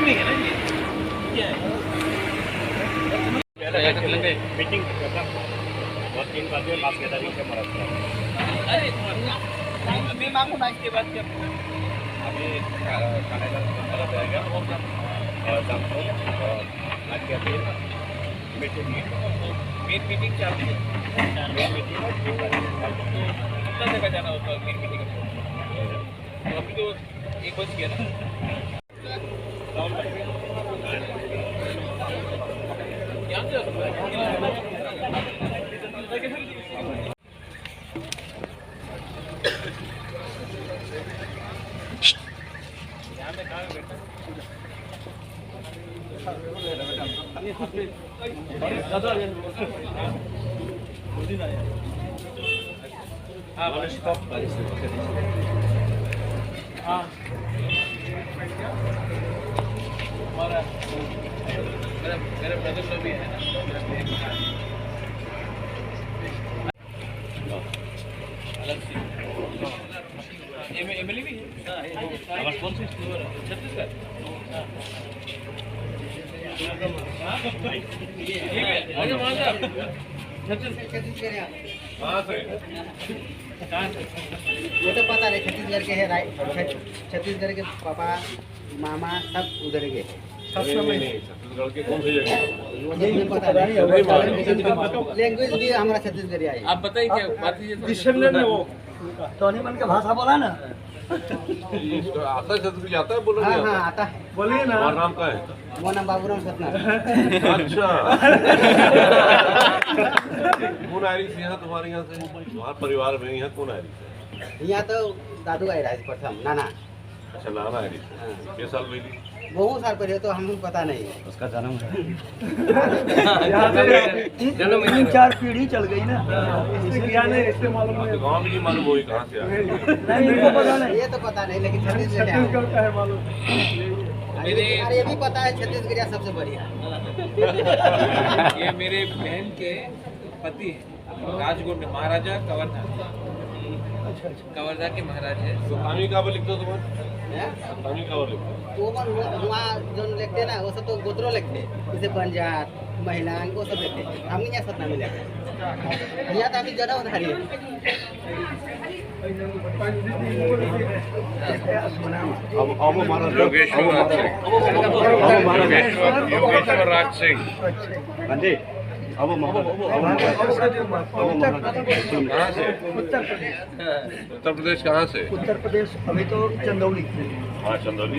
नहीं है ना ये क्या है मीटिंग बहुत 3 बातें बात किया था नीचे मरा अरे मैं मांगू ना इसके बाद क्या अभी खाने का नंबर जाएगा और जानते आज क्या फिर मीटिंग चार मीटिंग कितना जगह जाना होता है मीटिंग तो अभी तो 1 बज गया ना हाँ हमारा मेरा ब्रदर लोग भी है ना एमएलए भी है कौन से छत्तीसगढ़ वो तो पता नहीं छत्तीसगढ़ के है छत्तीसगढ़ के पापा मामा सब उधर के छत्तीसगढ़ के कौन सी जगह ये पता नहीं लैंग्वेज भी हमारा छत्तीसगढ़ी आई आप बताइए क्या बात टोनी मन का भाषा बोला ना आता है छत्तीसगढ़ आता है बोलो हाँ हाँ आता है बोलिए ना। और नाम का है वो नाम बाबूराम सतना अच्छा कौन आयरिश यहाँ तुम्हारे यहाँ से तुम्हारे परिवार में यहाँ कौन आयरिश है यहाँ तो दादू आई रहा है प्रथम नाना अच्छा नाना आयरिश ये साल पहले बहुत साल पहले तो हमको पता नहीं है उसका जन्म है जन्म 3-4 पीढ़ी चल गई ना इससे क्या नहीं इससे मालूम है गाँव भी नहीं मालूम हुई कहाँ से आए नहीं इनको पता नहीं ये तो पता नहीं लेकिन छत्तीसगढ़ छत्तीसगढ़ का है मालूम अरे ये भी पता है छत्तीसगढ़ सबसे बढ़िया ये मेरे बहन के पति हैं राजगुंड महाराजा कवर्धा कवर्धा के महाराज है तो कहानी का वो लिखते हो तुम्हारे है कहानी का वो लिखते हो तो वहाँ जो लिखते ना वो सब तो गोत्रों लिखते जैसे बंजार महिलान वो सब लिखते हम यहाँ सतना में लिखते यहाँ तो अभी जरा उधारी है अब हमारा योगेश्वर राज सिंह हाँ जी अब कहाँ से उत्तर प्रदेश कहाँ से उत्तर प्रदेश अभी तो चंदौली हाँ चंदौली